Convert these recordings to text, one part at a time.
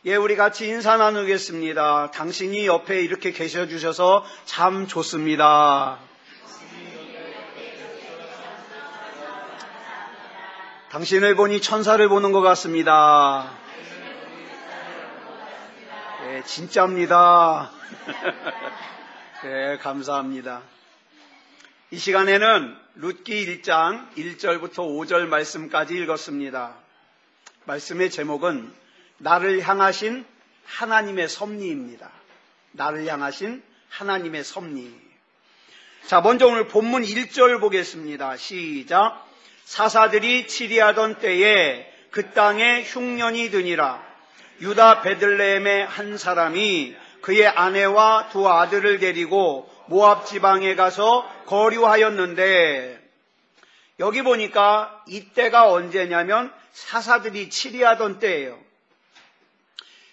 예, 우리 같이 인사 나누겠습니다. 당신이 옆에 이렇게 계셔 주셔서 참 좋습니다. 당신을 보니 천사를 보는 것 같습니다. 예, 진짜입니다. 네, 감사합니다. 이 시간에는 룻기 1장 1절부터 5절 말씀까지 읽었습니다. 말씀의 제목은 나를 향하신 하나님의 섭리입니다. 나를 향하신 하나님의 섭리. 자, 먼저 오늘 본문 1절 보겠습니다. 시작. 사사들이 치리하던 때에 그 땅에 흉년이 드니라. 유다 베들레헴의 한 사람이 그의 아내와 두 아들을 데리고 모압 지방에 가서 거류하였는데, 여기 보니까 이때가 언제냐면 사사들이 치리하던 때예요.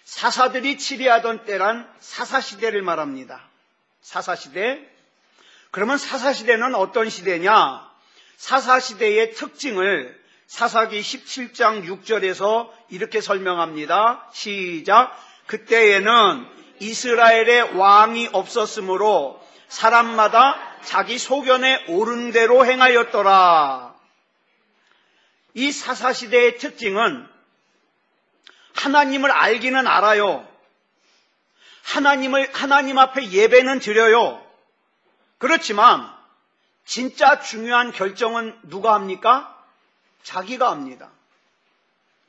사사들이 치리하던 때란 사사시대를 말합니다. 사사시대. 그러면 사사시대는 어떤 시대냐? 사사시대의 특징을 사사기 17장 6절에서 이렇게 설명합니다. 시작. 그때에는 이스라엘의 왕이 없었으므로 사람마다 자기 소견에 옳은 대로 행하였더라. 이 사사시대의 특징은 하나님을 알기는 알아요. 하나님 앞에 예배는 드려요. 그렇지만 진짜 중요한 결정은 누가 합니까? 자기가 합니다.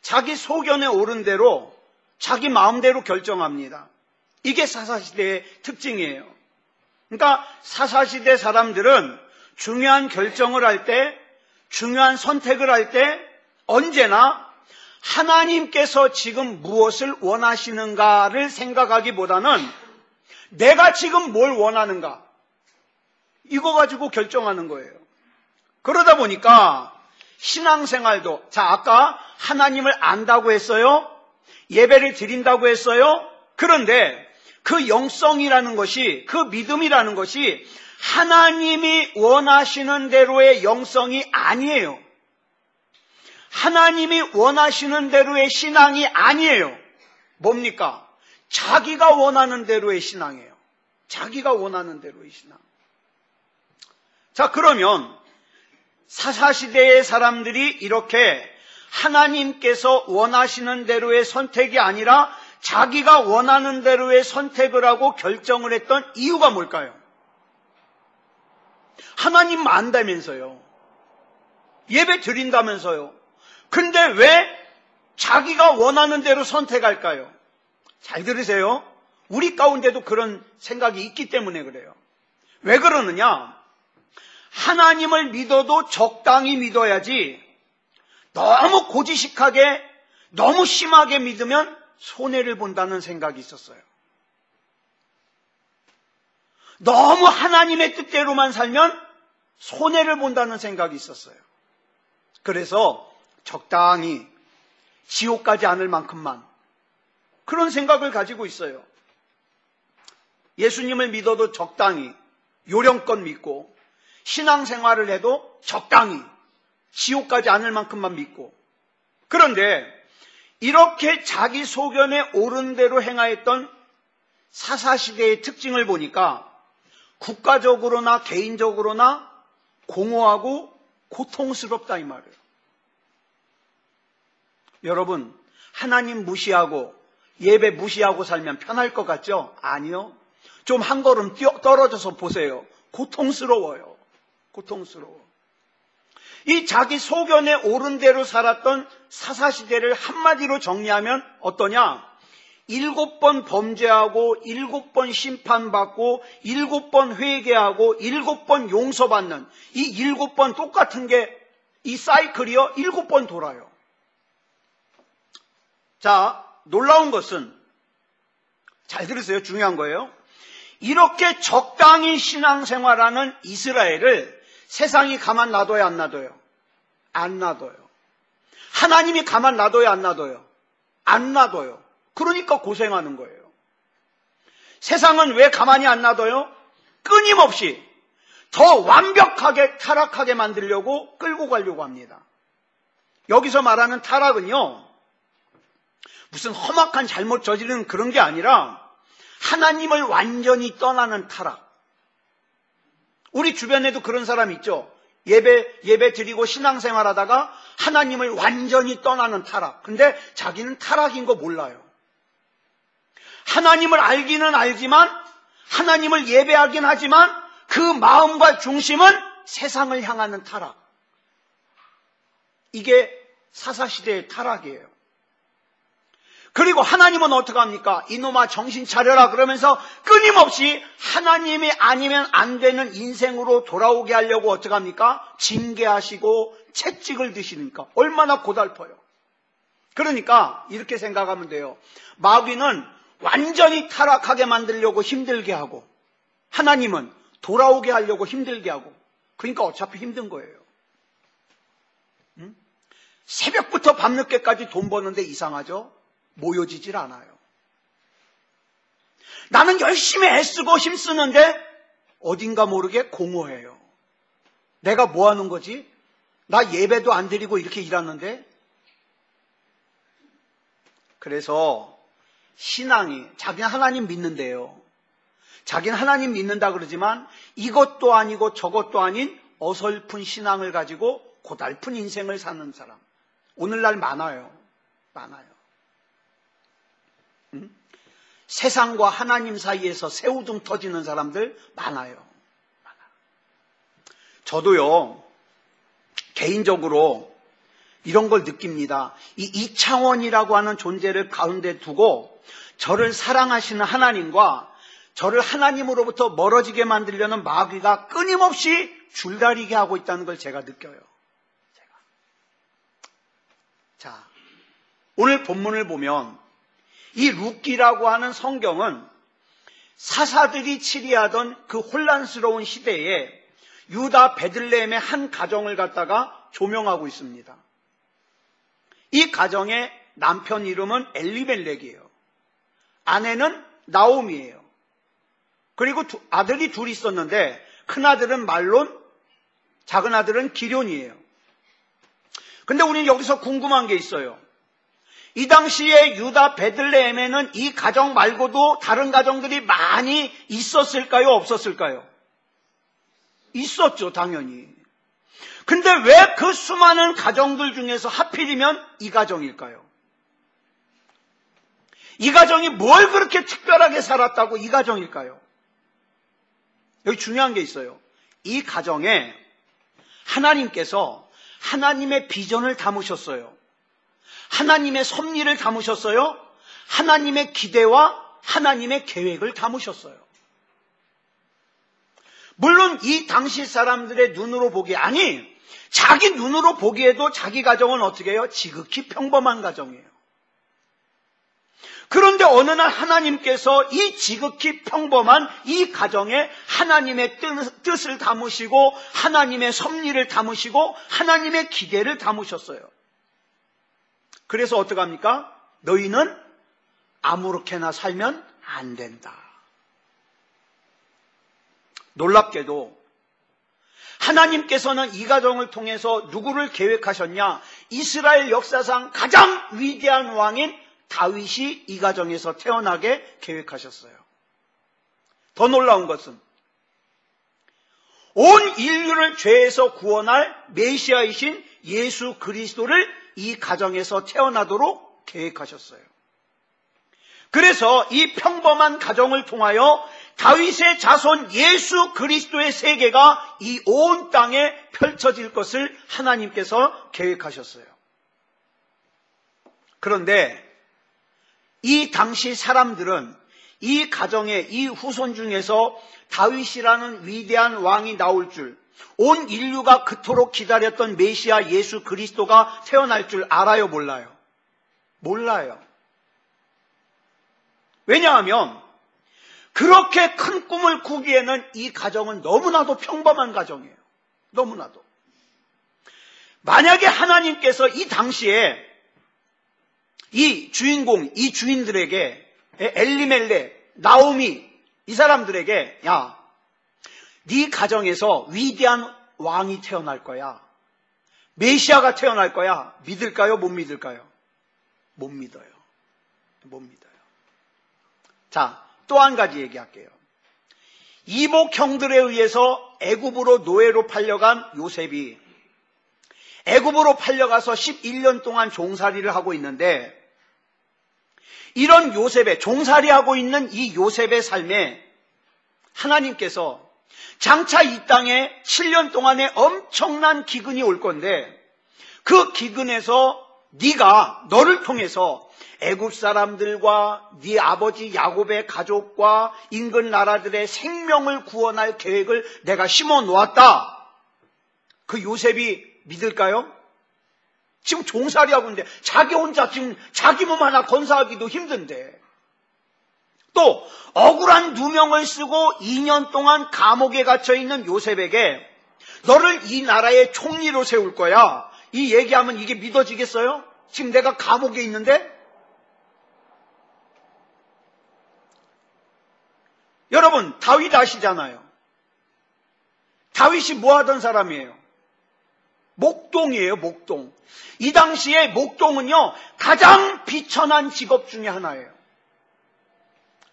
자기 소견에 옳은 대로 자기 마음대로 결정합니다. 이게 사사시대의 특징이에요. 그러니까 사사시대 사람들은 중요한 결정을 할 때, 중요한 선택을 할 때 언제나 하나님께서 지금 무엇을 원하시는가를 생각하기보다는 내가 지금 뭘 원하는가, 이거 가지고 결정하는 거예요. 그러다 보니까 신앙생활도, 자, 아까 하나님을 안다고 했어요. 예배를 드린다고 했어요. 그런데 그 영성이라는 것이, 그 믿음이라는 것이 하나님이 원하시는 대로의 영성이 아니에요. 하나님이 원하시는 대로의 신앙이 아니에요. 뭡니까? 자기가 원하는 대로의 신앙이에요. 자기가 원하는 대로의 신앙. 자, 그러면 사사시대의 사람들이 이렇게 하나님께서 원하시는 대로의 선택이 아니라 자기가 원하는 대로의 선택을 하고 결정을 했던 이유가 뭘까요? 하나님 안다면서요. 예배 드린다면서요. 근데 왜 자기가 원하는 대로 선택할까요? 잘 들으세요. 우리 가운데도 그런 생각이 있기 때문에 그래요. 왜 그러느냐? 하나님을 믿어도 적당히 믿어야지 너무 고지식하게, 너무 심하게 믿으면 손해를 본다는 생각이 있었어요. 너무 하나님의 뜻대로만 살면 손해를 본다는 생각이 있었어요. 그래서 적당히, 지옥 가지 않을 만큼만, 그런 생각을 가지고 있어요. 예수님을 믿어도 적당히, 요령껏 믿고, 신앙생활을 해도 적당히, 지옥 가지 않을 만큼만 믿고. 그런데 이렇게 자기 소견에 옳은 대로 행하였던 사사시대의 특징을 보니까 국가적으로나 개인적으로나 공허하고 고통스럽다, 이 말이에요. 여러분, 하나님 무시하고 예배 무시하고 살면 편할 것 같죠? 아니요. 좀 한 걸음 떨어져서 보세요. 고통스러워요. 고통스러워. 이 자기 소견에 옳은 대로 살았던 사사시대를 한마디로 정리하면 어떠냐? 7번 범죄하고 7번 심판받고 7번 회개하고 7번 용서받는 이 7번 똑같은 게, 이 사이클이요, 7번 돌아요. 자, 놀라운 것은, 잘 들으세요. 중요한 거예요. 이렇게 적당히 신앙생활하는 이스라엘을 세상이 가만 놔둬야 안 놔둬요? 안 놔둬요. 하나님이 가만 놔둬야 안 놔둬요? 안 놔둬요. 그러니까 고생하는 거예요. 세상은 왜 가만히 안 놔둬요? 끊임없이 더 완벽하게 타락하게 만들려고 끌고 가려고 합니다. 여기서 말하는 타락은요, 무슨 험악한 잘못 저지르는 그런 게 아니라 하나님을 완전히 떠나는 타락. 우리 주변에도 그런 사람 있죠. 예배 드리고 신앙생활 하다가 하나님을 완전히 떠나는 타락. 근데 자기는 타락인 거 몰라요. 하나님을 알기는 알지만, 하나님을 예배하긴 하지만 그 마음과 중심은 세상을 향하는 타락. 이게 사사시대의 타락이에요. 그리고 하나님은 어떻게 합니까? 이놈아 정신 차려라 그러면서 끊임없이 하나님이 아니면 안 되는 인생으로 돌아오게 하려고 어떻게 합니까? 징계하시고 채찍을 드시니까 얼마나 고달퍼요. 그러니까 이렇게 생각하면 돼요. 마귀는 완전히 타락하게 만들려고 힘들게 하고, 하나님은 돌아오게 하려고 힘들게 하고, 그러니까 어차피 힘든 거예요. 새벽부터 밤늦게까지 돈 버는데 이상하죠? 모여지질 않아요. 나는 열심히 애쓰고 힘쓰는데 어딘가 모르게 공허해요. 내가 뭐 하는 거지? 나 예배도 안 드리고 이렇게 일하는데? 그래서 신앙이, 자기는 하나님 믿는데요. 자기는 하나님 믿는다 그러지만 이것도 아니고 저것도 아닌 어설픈 신앙을 가지고 고달픈 인생을 사는 사람. 오늘날 많아요. 세상과 하나님 사이에서 새우등 터지는 사람들 많아요. 저도요, 개인적으로 이런 걸 느낍니다. 이 이창원이라고 하는 존재를 가운데 두고 저를 사랑하시는 하나님과 저를 하나님으로부터 멀어지게 만들려는 마귀가 끊임없이 줄다리게 하고 있다는 걸 제가 느껴요. 자, 오늘 본문을 보면 이 룻기라고 하는 성경은 사사들이 치리하던 그 혼란스러운 시대에 유다 베들레헴의 한 가정을 갖다가 조명하고 있습니다. 이 가정의 남편 이름은 엘리멜렉이에요. 아내는 나오미예요. 그리고 아들이 둘이 있었는데 큰아들은 말론, 작은아들은 기럝이에요. 근데 우리는 여기서 궁금한 게 있어요. 이 당시에 유다 베들레헴에는 이 가정 말고도 다른 가정들이 많이 있었을까요? 없었을까요? 있었죠, 당연히. 근데 왜 그 수많은 가정들 중에서 하필이면 이 가정일까요? 이 가정이 뭘 그렇게 특별하게 살았다고 이 가정일까요? 여기 중요한 게 있어요. 이 가정에 하나님께서 하나님의 비전을 담으셨어요. 하나님의 섭리를 담으셨어요. 하나님의 기대와 하나님의 계획을 담으셨어요. 물론 이 당시 사람들의 눈으로 보기에, 아니 자기 눈으로 보기에도 자기 가정은 어떻게 해요? 지극히 평범한 가정이에요. 그런데 어느 날 하나님께서 이 지극히 평범한 이 가정에 하나님의 뜻을 담으시고 하나님의 섭리를 담으시고 하나님의 기대를 담으셨어요. 그래서 어떡합니까? 너희는 아무렇게나 살면 안 된다. 놀랍게도 하나님께서는 이 가정을 통해서 누구를 계획하셨냐? 이스라엘 역사상 가장 위대한 왕인 다윗이 이 가정에서 태어나게 계획하셨어요. 더 놀라운 것은 온 인류를 죄에서 구원할 메시아이신 예수 그리스도를 이 가정에서 태어나도록 계획하셨어요. 그래서 이 평범한 가정을 통하여 다윗의 자손 예수 그리스도의 세계가 이 온 땅에 펼쳐질 것을 하나님께서 계획하셨어요. 그런데 이 당시 사람들은 이 가정의 이 후손 중에서 다윗이라는 위대한 왕이 나올 줄, 온 인류가 그토록 기다렸던 메시아 예수 그리스도가 태어날 줄 알아요, 몰라요? 몰라요. 왜냐하면 그렇게 큰 꿈을 꾸기에는 이 가정은 너무나도 평범한 가정이에요. 너무나도. 만약에 하나님께서 이 당시에 이 주인공, 이 주인들에게, 엘리멜렉, 나오미, 이 사람들에게, 야, 네 가정에서 위대한 왕이 태어날 거야, 메시아가 태어날 거야, 믿을까요? 못 믿을까요? 못 믿어요. 못 믿어요. 자, 또 한 가지 얘기할게요. 이복 형들에 의해서 애굽으로 노예로 팔려간 요셉이 애굽으로 팔려가서 11년 동안 종살이를 하고 있는데, 이런 요셉의 종살이하고 있는 이 요셉의 삶에 하나님께서 장차 이 땅에 7년 동안에 엄청난 기근이 올 건데, 그 기근에서 너를 통해서 애굽 사람들과 네 아버지 야곱의 가족과 인근 나라들의 생명을 구원할 계획을 내가 심어 놓았다. 그 요셉이 믿을까요? 지금 종살이하고 있는데, 자기 혼자 지금 자기 몸 하나 건사하기도 힘든데, 또 억울한 누명을 쓰고 2년 동안 감옥에 갇혀있는 요셉에게 너를 이 나라의 총리로 세울 거야, 이 얘기하면 이게 믿어지겠어요? 지금 내가 감옥에 있는데? 여러분, 다윗 아시잖아요. 다윗이 뭐 하던 사람이에요? 목동이에요, 목동. 이 당시에 목동은요, 가장 비천한 직업 중에 하나예요.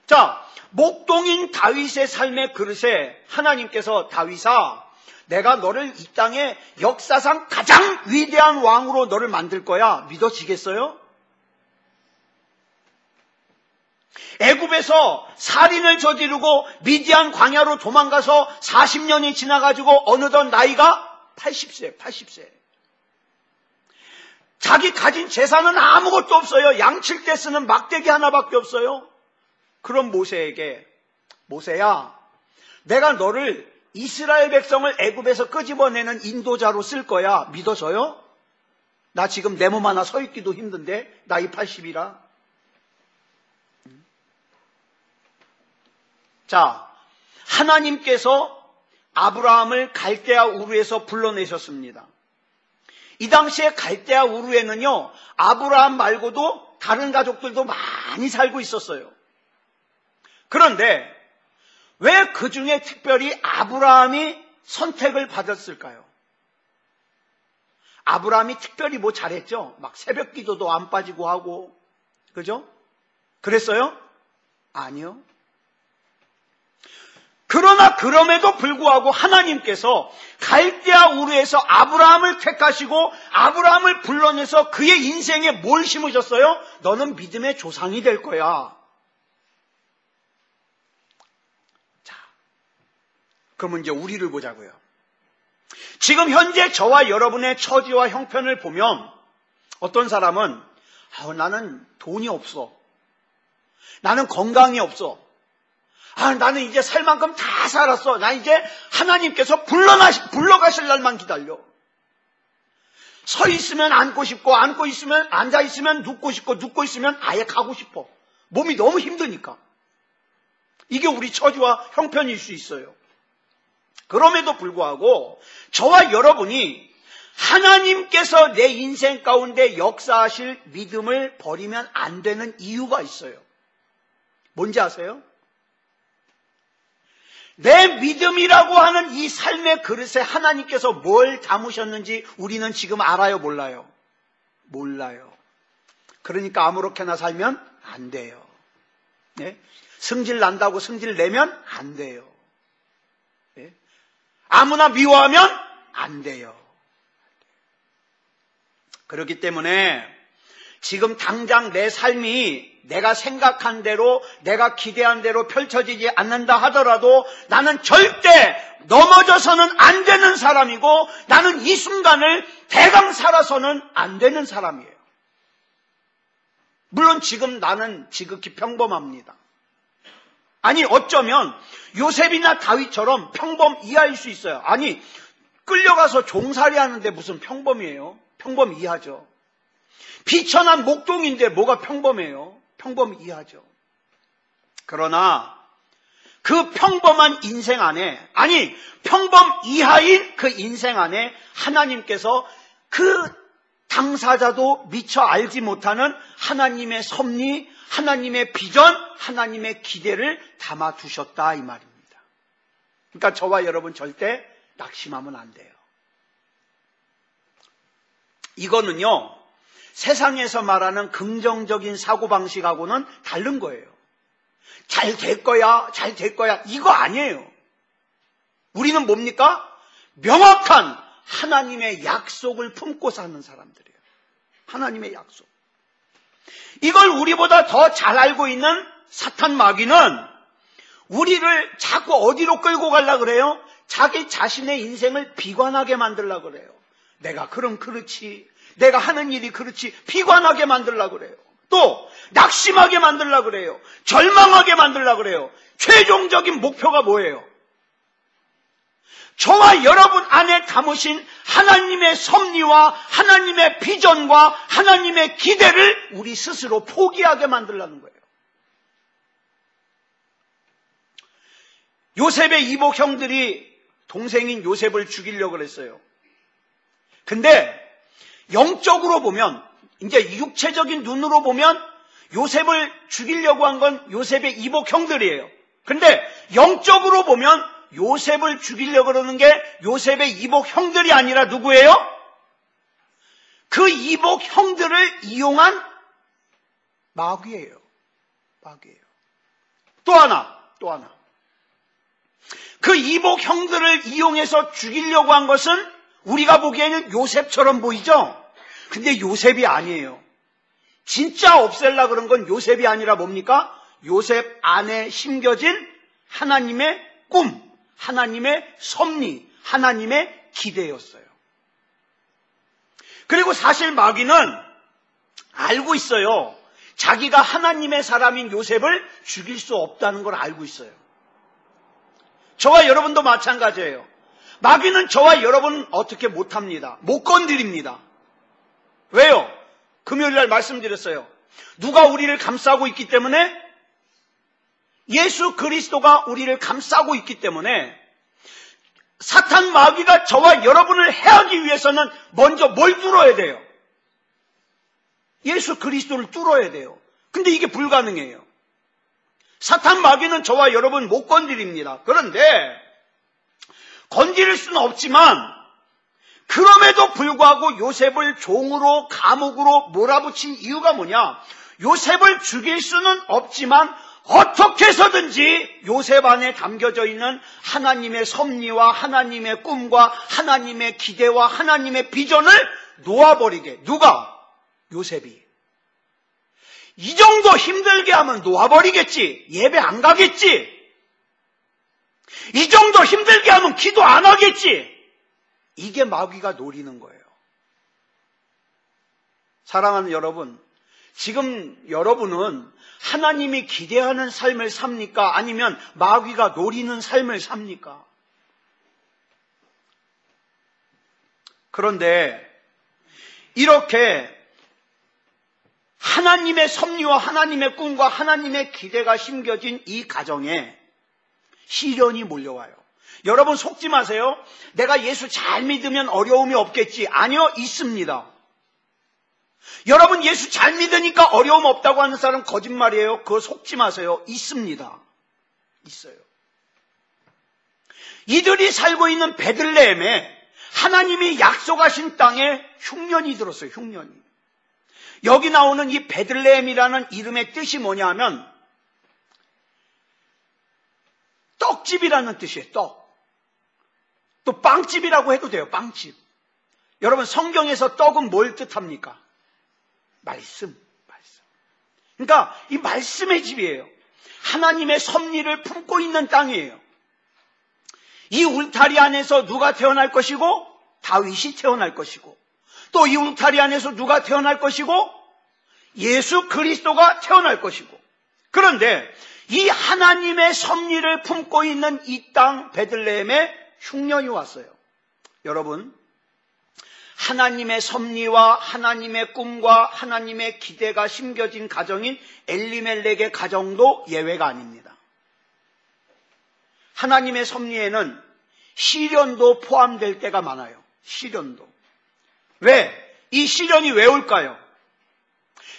자, 목동인 다윗의 삶의 그릇에 하나님께서 다윗아, 내가 너를 이 땅에 역사상 가장 위대한 왕으로 너를 만들 거야. 믿어지겠어요? 애굽에서 살인을 저지르고 미디안 광야로 도망가서 40년이 지나가지고 어느덧 나이가 80세. 자기 가진 재산은 아무것도 없어요. 양칠 때 쓰는 막대기 하나밖에 없어요. 그런 모세에게, 모세야, 내가 너를 이스라엘 백성을 애굽에서 끄집어내는 인도자로 쓸 거야. 믿어져요? 나 지금 내 몸 하나 서 있기도 힘든데, 나이 80이라. 자, 하나님께서 아브라함을 갈대아 우르에서 불러내셨습니다. 이 당시에 갈대아 우르에는요, 아브라함 말고도 다른 가족들도 많이 살고 있었어요. 그런데 왜 그 중에 특별히 아브라함이 선택을 받았을까요? 아브라함이 특별히 뭐 잘했죠? 막 새벽 기도도 안 빠지고 하고, 그죠? 그랬어요? 아니요. 그러나 그럼에도 불구하고 하나님께서 갈대아 우르에서 아브라함을 택하시고 아브라함을 불러내서 그의 인생에 뭘 심으셨어요? 너는 믿음의 조상이 될 거야. 자, 그러면 이제 우리를 보자고요. 지금 현재 저와 여러분의 처지와 형편을 보면 어떤 사람은 나는 돈이 없어. 나는 건강이 없어. 나는 이제 살 만큼 다 살았어. 나 이제 하나님께서 불러가실 날만 기다려. 서 있으면 앉고 싶고, 앉고 있으면, 앉아 있으면 눕고 싶고, 눕고 있으면 아예 가고 싶어. 몸이 너무 힘드니까. 이게 우리 처지와 형편일 수 있어요. 그럼에도 불구하고 저와 여러분이 하나님께서 내 인생 가운데 역사하실 믿음을 버리면 안 되는 이유가 있어요. 뭔지 아세요? 내 믿음이라고 하는 이 삶의 그릇에 하나님께서 뭘 담으셨는지 우리는 지금 알아요, 몰라요? 몰라요. 그러니까 아무렇게나 살면 안 돼요. 네? 승질 난다고 승질 내면 안 돼요. 네? 아무나 미워하면 안 돼요. 그렇기 때문에 지금 당장 내 삶이 내가 생각한 대로, 내가 기대한 대로 펼쳐지지 않는다 하더라도 나는 절대 넘어져서는 안 되는 사람이고, 나는 이 순간을 대강 살아서는 안 되는 사람이에요. 물론 지금 나는 지극히 평범합니다. 아니, 어쩌면 요셉이나 다윗처럼 평범 이하일 수 있어요. 아니, 끌려가서 종살이 하는데 무슨 평범이에요? 평범 이하죠. 비천한 목동인데 뭐가 평범해요? 평범 이하죠. 그러나 그 평범한 인생 안에, 아니 평범 이하인 그 인생 안에 하나님께서 그 당사자도 미처 알지 못하는 하나님의 섭리, 하나님의 비전, 하나님의 기대를 담아두셨다 이 말입니다. 그러니까 저와 여러분 절대 낙심하면 안 돼요. 이거는요, 세상에서 말하는 긍정적인 사고방식하고는 다른 거예요. 잘 될 거야, 잘 될 거야, 이거 아니에요. 우리는 뭡니까? 명확한 하나님의 약속을 품고 사는 사람들이에요. 하나님의 약속. 이걸 우리보다 더 잘 알고 있는 사탄 마귀는 우리를 자꾸 어디로 끌고 가려고 그래요? 자기 자신의 인생을 비관하게 만들려고 그래요. 내가 그럼 그렇지, 내가 하는 일이 그렇지, 비관하게 만들려고 그래요. 또 낙심하게 만들려고 그래요. 절망하게 만들려고 그래요. 최종적인 목표가 뭐예요? 저와 여러분 안에 담으신 하나님의 섭리와 하나님의 비전과 하나님의 기대를 우리 스스로 포기하게 만들려는 거예요. 요셉의 이복 형들이 동생인 요셉을 죽이려고 그랬어요. 근데 영적으로 보면, 이제 육체적인 눈으로 보면 요셉을 죽이려고 한 건 요셉의 이복 형들이에요. 근데 영적으로 보면 요셉을 죽이려고 그러는 게 요셉의 이복 형들이 아니라 누구예요? 그 이복 형들을 이용한 마귀예요. 마귀예요. 또 하나. 그 이복 형들을 이용해서 죽이려고 한 것은 우리가 보기에는 요셉처럼 보이죠? 근데 요셉이 아니에요. 진짜 없앨라 그런 건 요셉이 아니라 뭡니까? 요셉 안에 심겨진 하나님의 꿈, 하나님의 섭리, 하나님의 기대였어요. 그리고 사실 마귀는 알고 있어요. 자기가 하나님의 사람인 요셉을 죽일 수 없다는 걸 알고 있어요. 저와 여러분도 마찬가지예요. 마귀는 저와 여러분 어떻게 못합니다. 못 건드립니다. 왜요? 금요일날 말씀드렸어요. 누가 우리를 감싸고 있기 때문에? 예수 그리스도가 우리를 감싸고 있기 때문에 사탄 마귀가 저와 여러분을 해하기 위해서는 먼저 뭘 뚫어야 돼요? 예수 그리스도를 뚫어야 돼요. 근데 이게 불가능해요. 사탄 마귀는 저와 여러분 못 건드립니다. 그런데 건드릴 수는 없지만 그럼에도 불구하고 요셉을 종으로 감옥으로 몰아붙인 이유가 뭐냐? 요셉을 죽일 수는 없지만 어떻게 해서든지 요셉 안에 담겨져 있는 하나님의 섭리와 하나님의 꿈과 하나님의 기대와 하나님의 비전을 놓아버리게. 누가? 요셉이. 이 정도 힘들게 하면 놓아버리겠지. 예배 안 가겠지. 이 정도 힘들게 하면 기도 안 하겠지. 이게 마귀가 노리는 거예요. 사랑하는 여러분, 지금 여러분은 하나님이 기대하는 삶을 삽니까? 아니면 마귀가 노리는 삶을 삽니까? 그런데 이렇게 하나님의 섭리와 하나님의 꿈과 하나님의 기대가 심겨진 이 가정에 시련이 몰려와요. 여러분 속지 마세요. 내가 예수 잘 믿으면 어려움이 없겠지. 아니요, 있습니다. 여러분 예수 잘 믿으니까 어려움 없다고 하는 사람 거짓말이에요. 그거 속지 마세요. 있습니다. 있어요. 이들이 살고 있는 베들레헴에 하나님이 약속하신 땅에 흉년이 들었어요. 흉년이. 여기 나오는 이 베들레헴이라는 이름의 뜻이 뭐냐 하면 떡집이라는 뜻이에요. 떡. 또 빵집이라고 해도 돼요. 빵집. 여러분 성경에서 떡은 뭘 뜻합니까? 말씀. 그러니까 이 말씀의 집이에요. 하나님의 섭리를 품고 있는 땅이에요. 이 울타리 안에서 누가 태어날 것이고 다윗이 태어날 것이고 또 이 울타리 안에서 누가 태어날 것이고 예수 그리스도가 태어날 것이고 그런데 이 하나님의 섭리를 품고 있는 이 땅 베들레헴에 흉년이 왔어요. 여러분 하나님의 섭리와 하나님의 꿈과 하나님의 기대가 심겨진 가정인 엘리멜렉의 가정도 예외가 아닙니다. 하나님의 섭리에는 시련도 포함될 때가 많아요. 시련도. 왜? 이 시련이 왜 올까요?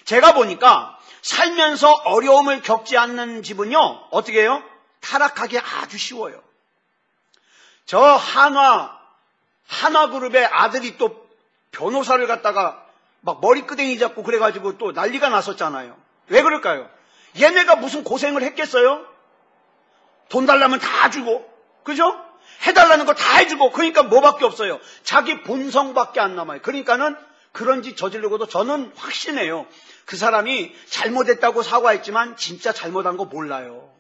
제가 보니까 살면서 어려움을 겪지 않는 집은요, 어떻게 해요? 타락하기 아주 쉬워요. 저 한화그룹의 아들이 또 변호사를 갖다가 막 머리끄댕이 잡고 그래가지고 또 난리가 났었잖아요. 왜 그럴까요? 얘네가 무슨 고생을 했겠어요? 돈 달라면 다 주고, 그죠? 해달라는 거 다 해주고, 그러니까 뭐밖에 없어요? 자기 본성밖에 안 남아요. 그러니까는 그런 짓 저지르고도 저는 확신해요. 그 사람이 잘못했다고 사과했지만 진짜 잘못한 거 몰라요.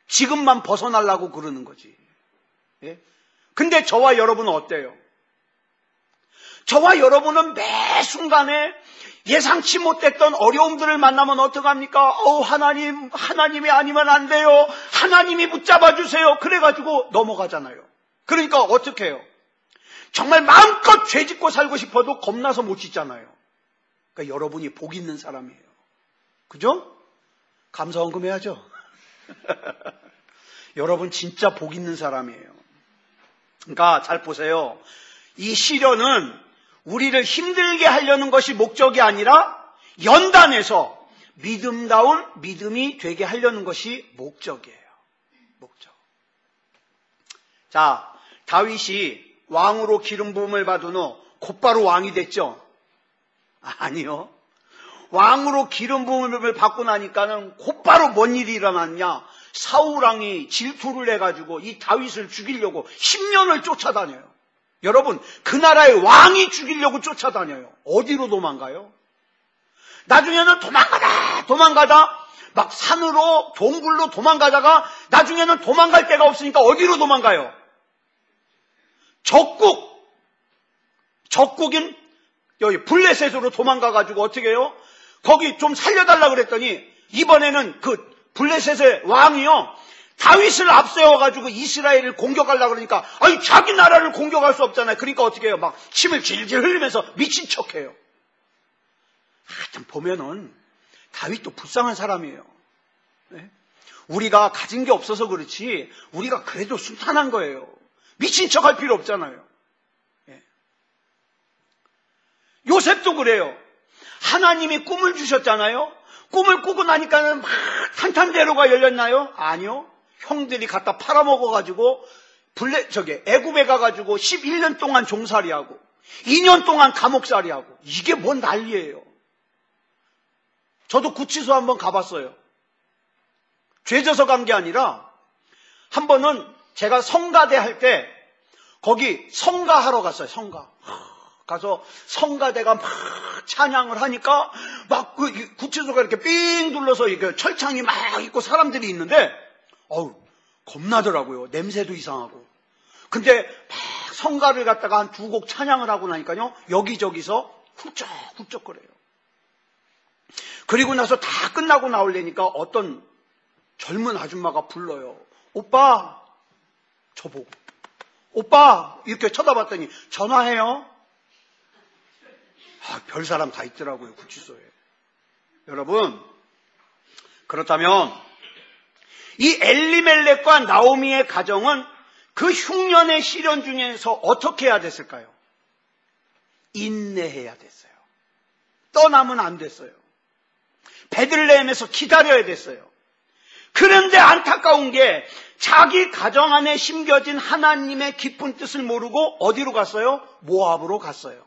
지금만 벗어나려고 그러는 거지. 예? 근데 저와 여러분은 어때요? 저와 여러분은 매 순간에 예상치 못했던 어려움들을 만나면 어떡합니까? 하나님이 아니면 안 돼요. 하나님이 붙잡아 주세요. 그래가지고 넘어가잖아요. 그러니까 어떻게 해요? 정말 마음껏 죄 짓고 살고 싶어도 겁나서 못 짓잖아요. 그러니까 여러분이 복 있는 사람이에요. 그죠? 감사원금 해야죠. 여러분 진짜 복 있는 사람이에요. 그러니까 잘 보세요. 이 시련은 우리를 힘들게 하려는 것이 목적이 아니라 연단해서 믿음다운 믿음이 되게 하려는 것이 목적이에요. 목적. 자, 다윗이 왕으로 기름 부음을 받은 후 곧바로 왕이 됐죠? 아니요. 왕으로 기름 부음을 받고 나니까는 곧바로 뭔 일이 일어났냐? 사울 왕이 질투를 해가지고 이 다윗을 죽이려고 10년을 쫓아다녀요. 여러분, 그 나라의 왕이 죽이려고 쫓아다녀요. 어디로 도망가요? 나중에는 도망가다 막 산으로 동굴로 도망가다가 나중에는 도망갈 데가 없으니까 어디로 도망가요? 적국인 여기 블레셋으로 도망가가지고 어떻게 해요? 거기 좀 살려달라 그랬더니 이번에는 그 블레셋의 왕이요, 다윗을 앞세워가지고 이스라엘을 공격하려고 그러니까, 아니, 자기 나라를 공격할 수 없잖아요. 그러니까 어떻게 해요? 막 침을 질질 흘리면서 미친 척 해요. 하여튼 보면은, 다윗도 불쌍한 사람이에요. 네? 우리가 가진 게 없어서 그렇지, 우리가 그래도 순탄한 거예요. 미친 척 할 필요 없잖아요. 네. 요셉도 그래요. 하나님이 꿈을 주셨잖아요. 꿈을 꾸고 나니까는 막 탄탄대로가 열렸나요? 아니요. 형들이 갖다 팔아먹어가지고 애굽에 가가지고 11년 동안 종살이하고 2년 동안 감옥살이하고, 이게 뭔 난리예요. 저도 구치소 한번 가봤어요. 죄져서 간 게 아니라 한 번은 제가 성가대 할 때 거기 성가하러 갔어요. 성가 가서 성가대가 막 찬양을 하니까 막 그 구치소가 이렇게 삥 둘러서 이게 철창이 막 있고 사람들이 있는데 겁나더라고요. 냄새도 이상하고. 근데 막 성가를 갖다가 한 2곡 찬양을 하고 나니까요, 여기저기서 훌쩍훌쩍거려요. 그리고 나서 다 끝나고 나오려니까 어떤 젊은 아줌마가 불러요. 오빠, 저보고. 오빠, 이렇게 쳐다봤더니 전화해요. 별 사람 다 있더라고요, 구치소에. 여러분, 그렇다면 이 엘리멜렉과 나오미의 가정은 그 흉년의 시련 중에서 어떻게 해야 됐을까요? 인내해야 됐어요. 떠나면 안 됐어요. 베들레헴에서 기다려야 됐어요. 그런데 안타까운 게 자기 가정 안에 심겨진 하나님의 깊은 뜻을 모르고 어디로 갔어요? 모압으로 갔어요.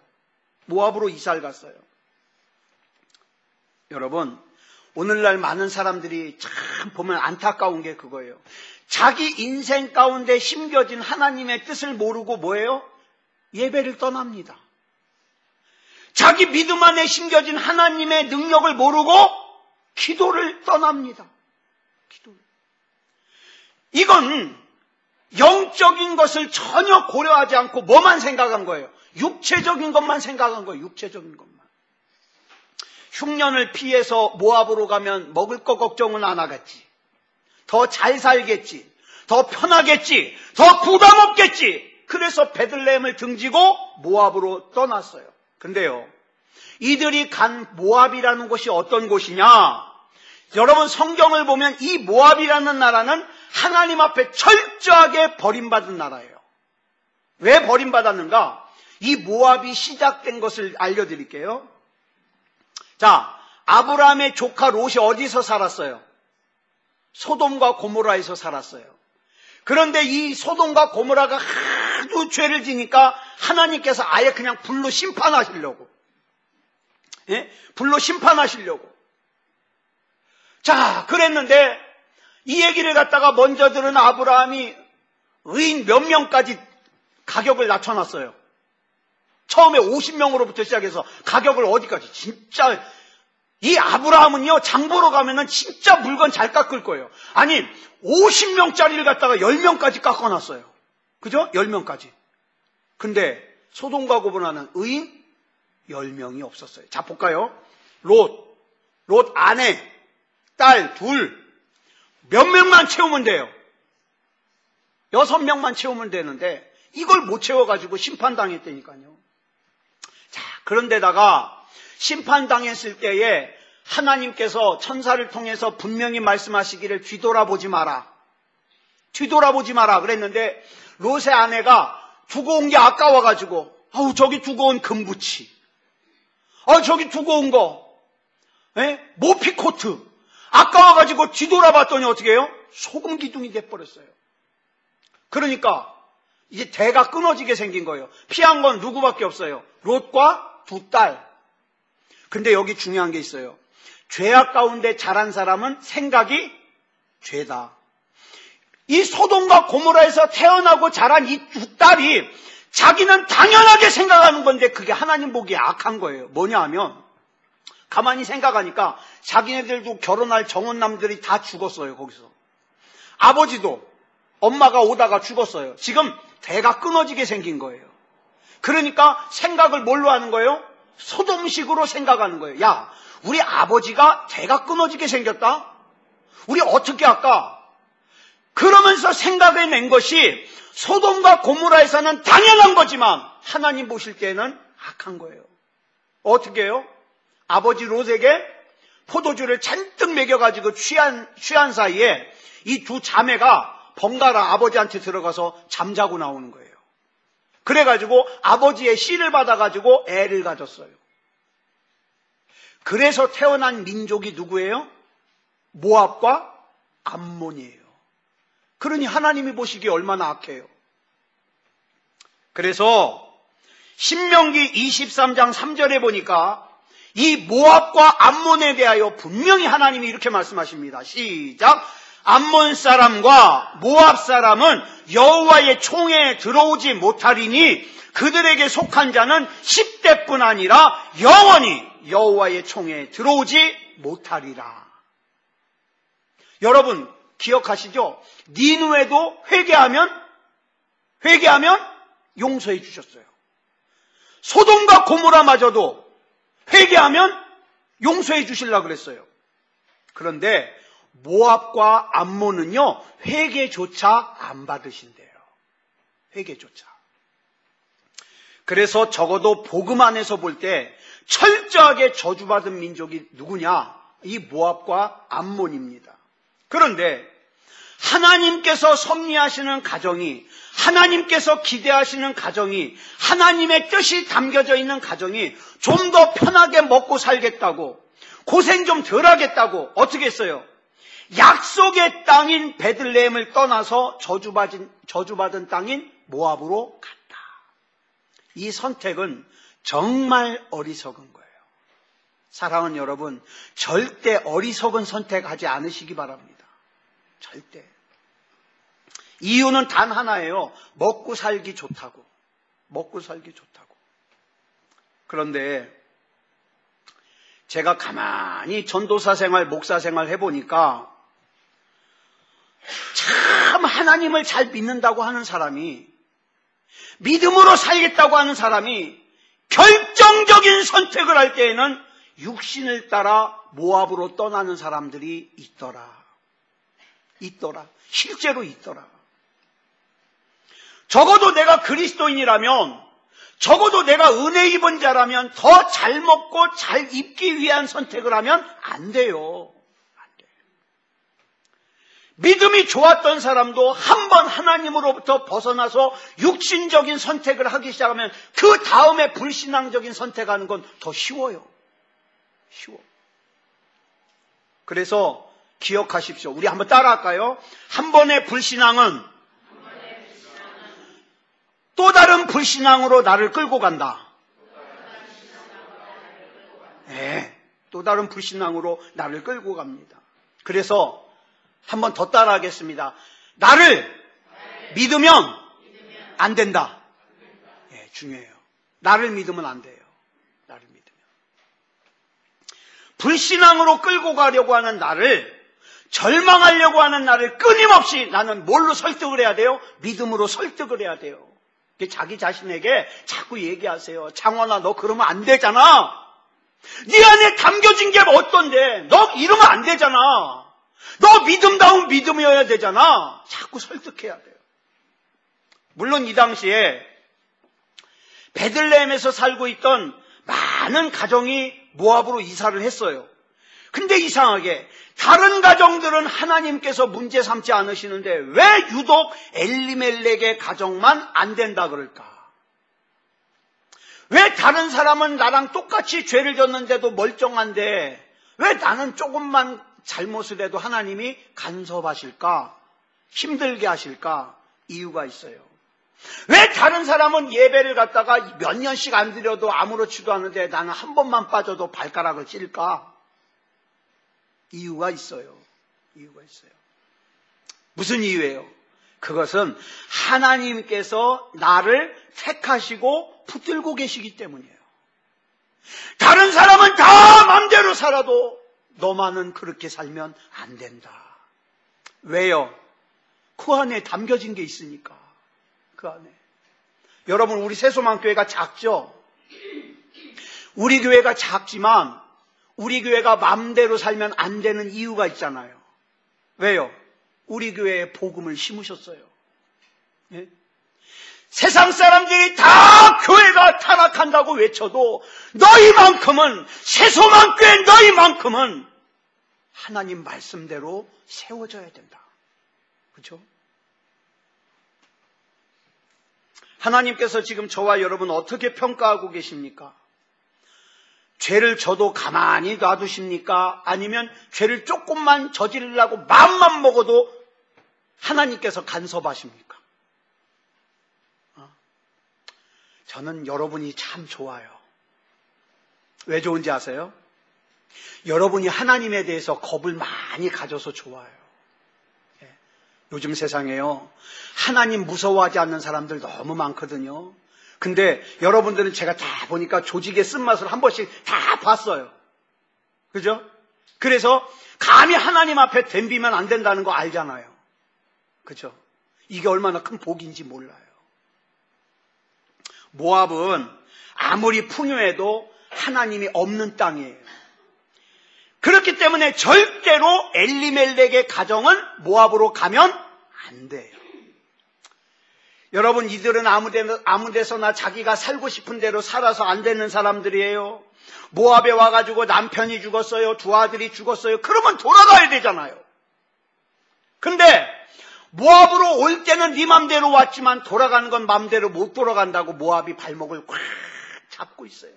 모압으로 이사를 갔어요. 여러분, 오늘날 많은 사람들이 참 보면 안타까운 게 그거예요. 자기 인생 가운데 심겨진 하나님의 뜻을 모르고 뭐예요? 예배를 떠납니다. 자기 믿음 안에 심겨진 하나님의 능력을 모르고 기도를 떠납니다. 기도를. 이건 영적인 것을 전혀 고려하지 않고 뭐만 생각한 거예요? 육체적인 것만 생각한 거예요. 육체적인 것만. 흉년을 피해서 모압으로 가면 먹을 거 걱정은 안 하겠지. 더 잘 살겠지. 더 편하겠지. 더 부담 없겠지. 그래서 베들레헴을 등지고 모압으로 떠났어요. 근데요, 이들이 간 모압이라는 곳이 어떤 곳이냐? 여러분, 성경을 보면 이 모압이라는 나라는 하나님 앞에 철저하게 버림받은 나라예요. 왜 버림받았는가? 이 모압이 시작된 것을 알려드릴게요. 자, 아브라함의 조카 롯이 어디서 살았어요? 소돔과 고모라에서 살았어요. 그런데 이 소돔과 고모라가 하도 죄를 지니까 하나님께서 아예 그냥 불로 심판하시려고. 예? 불로 심판하시려고. 자, 그랬는데 이 얘기를 갖다가 먼저 들은 아브라함이 의인 몇 명까지 가격을 낮춰놨어요. 처음에 50명으로부터 시작해서 가격을 어디까지. 진짜 이 아브라함은요, 장 보러 가면은 진짜 물건 잘 깎을 거예요. 아니 50명짜리를 갖다가 10명까지 깎아놨어요. 그죠? 10명까지. 근데 소돔과 고모라는 의인 10명이 없었어요. 자, 볼까요? 롯 아내, 딸 둘, 몇 명만 채우면 돼요. 6명만 채우면 되는데 이걸 못 채워가지고 심판당했다니까요. 자, 그런데다가 심판당했을 때에 하나님께서 천사를 통해서 분명히 말씀하시기를 뒤돌아보지 마라. 뒤돌아보지 마라 그랬는데 롯의 아내가 두고 온 게 아까워가지고 저기 두고 온 금부치, 저기 두고 온 거 모피코트 아까워가지고 뒤돌아봤더니 어떻게 해요? 소금 기둥이 돼버렸어요. 그러니까 이제 대가 끊어지게 생긴 거예요. 피한 건 누구밖에 없어요? 롯과 두 딸. 근데 여기 중요한 게 있어요. 죄악 가운데 자란 사람은 생각이 죄다. 이 소돔과 고모라에서 태어나고 자란 이 두 딸이 자기는 당연하게 생각하는 건데 그게 하나님 보기에 악한 거예요. 뭐냐 하면 가만히 생각하니까 자기네들도 결혼할 정혼남들이 다 죽었어요. 거기서 아버지도 엄마가 오다가 죽었어요. 지금 대가 끊어지게 생긴 거예요. 그러니까 생각을 뭘로 하는 거예요? 소돔식으로 생각하는 거예요. 야, 우리 아버지가 대가 끊어지게 생겼다? 우리 어떻게 할까? 그러면서 생각해낸 것이 소돔과 고모라에서는 당연한 거지만 하나님 보실 때는 악한 거예요. 어떻게 해요? 아버지 롯에게 포도주를 잔뜩 먹여가지고 취한 사이에 이 두 자매가 번갈아 아버지한테 들어가서 잠자고 나오는 거예요. 그래가지고 아버지의 씨를 받아가지고 애를 가졌어요. 그래서 태어난 민족이 누구예요? 모압과 암몬이에요. 그러니 하나님이 보시기에 얼마나 악해요. 그래서 신명기 23장 3절에 보니까 이 모압과 암몬에 대하여 분명히 하나님이 이렇게 말씀하십니다. 시작. 암몬 사람과 모압 사람은 여호와의 총에 들어오지 못하리니 그들에게 속한 자는 10대뿐 아니라 영원히 여호와의 총에 들어오지 못하리라. 여러분 기억하시죠? 니느웨도 회개하면 용서해 주셨어요. 소돔과 고모라마저도 회개하면 용서해 주시려고 그랬어요. 그런데 모압과 암몬은요, 회개조차 안 받으신대요. 회개조차. 그래서 적어도 복음 안에서 볼 때 철저하게 저주받은 민족이 누구냐? 이 모압과 암몬입니다. 그런데 하나님께서 섭리하시는 가정이, 하나님께서 기대하시는 가정이, 하나님의 뜻이 담겨져 있는 가정이 좀 더 편하게 먹고 살겠다고, 고생 좀 덜 하겠다고 어떻게 했어요? 약속의 땅인 베들레헴을 떠나서 저주받은 땅인 모압으로 갔다. 이 선택은 정말 어리석은 거예요. 사랑하는 여러분, 절대 어리석은 선택하지 않으시기 바랍니다. 절대. 이유는 단 하나예요. 먹고 살기 좋다고. 먹고 살기 좋다고. 그런데 제가 가만히 전도사 생활, 목사 생활 해보니까 참 하나님을 잘 믿는다고 하는 사람이, 믿음으로 살겠다고 하는 사람이 결정적인 선택을 할 때에는 육신을 따라 모압으로 떠나는 사람들이 있더라. 실제로 있더라. 적어도 내가 그리스도인이라면, 적어도 내가 은혜 입은 자라면 더 잘 먹고 잘 입기 위한 선택을 하면 안 돼요. 안 돼요. 믿음이 좋았던 사람도 한번 하나님으로부터 벗어나서 육신적인 선택을 하기 시작하면 그 다음에 불신앙적인 선택하는 건 더 쉬워요. 쉬워. 그래서 기억하십시오. 우리 한번 따라할까요? 한 번의 불신앙은 또 다른 불신앙으로 나를 끌고 간다. 네, 또 다른 불신앙으로 나를 끌고 갑니다. 그래서 한번 더 따라하겠습니다. 나를 믿으면 안 된다. 네, 중요해요. 나를 믿으면 안 돼요. 나를 믿으면. 불신앙으로 끌고 가려고 하는 나를, 절망하려고 하는 나를 끊임없이 나는 뭘로 설득을 해야 돼요? 믿음으로 설득을 해야 돼요. 자기 자신에게 자꾸 얘기하세요. 장원아, 너 그러면 안 되잖아. 네 안에 담겨진 게 어떤데? 너 이러면 안 되잖아. 너 믿음다운 믿음이어야 되잖아. 자꾸 설득해야 돼요. 물론 이 당시에 베들레헴에서 살고 있던 많은 가정이 모압으로 이사를 했어요. 근데 이상하게 다른 가정들은 하나님께서 문제 삼지 않으시는데 왜 유독 엘리멜렉의 가정만 안 된다 그럴까? 왜 다른 사람은 나랑 똑같이 죄를 졌는데도 멀쩡한데 왜 나는 조금만 잘못을 해도 하나님이 간섭하실까? 힘들게 하실까? 이유가 있어요. 왜 다른 사람은 예배를 갖다가 몇 년씩 안 드려도 아무렇지도 않은데 나는 한 번만 빠져도 발가락을 찔까? 이유가 있어요. 이유가 있어요. 무슨 이유예요? 그것은 하나님께서 나를 택하시고 붙들고 계시기 때문이에요. 다른 사람은 다 마음대로 살아도 너만은 그렇게 살면 안 된다. 왜요? 그 안에 담겨진 게 있으니까. 그 안에. 여러분, 우리 새소망교회가 작죠? 우리 교회가 작지만 우리 교회가 마음대로 살면 안 되는 이유가 있잖아요. 왜요? 우리 교회에 복음을 심으셨어요. 예? 세상 사람들이 다 교회가 타락한다고 외쳐도 너희만큼은, 새소망교회 너희만큼은 하나님 말씀대로 세워져야 된다. 그렇죠? 하나님께서 지금 저와 여러분 어떻게 평가하고 계십니까? 죄를 져도 가만히 놔두십니까? 아니면 죄를 조금만 저지르려고 마음만 먹어도 하나님께서 간섭하십니까? 저는 여러분이 참 좋아요. 왜 좋은지 아세요? 여러분이 하나님에 대해서 겁을 많이 가져서 좋아요. 요즘 세상에요, 하나님 무서워하지 않는 사람들 너무 많거든요. 근데 여러분들은 제가 다 보니까 조직의 쓴맛을 한 번씩 다 봤어요. 그죠? 그래서 감히 하나님 앞에 덤비면 안 된다는 거 알잖아요. 그죠? 이게 얼마나 큰 복인지 몰라요. 모압은 아무리 풍요해도 하나님이 없는 땅이에요. 그렇기 때문에 절대로 엘리멜렉의 가정은 모압으로 가면 안 돼요. 여러분, 이들은 아무 데서나 자기가 살고 싶은 대로 살아서 안 되는 사람들이에요. 모압에 와가지고 남편이 죽었어요. 두 아들이 죽었어요. 그러면 돌아가야 되잖아요. 근데 모압으로 올 때는 네 맘대로 왔지만 돌아가는 건 맘대로 못 돌아간다고 모압이 발목을 꽉 잡고 있어요.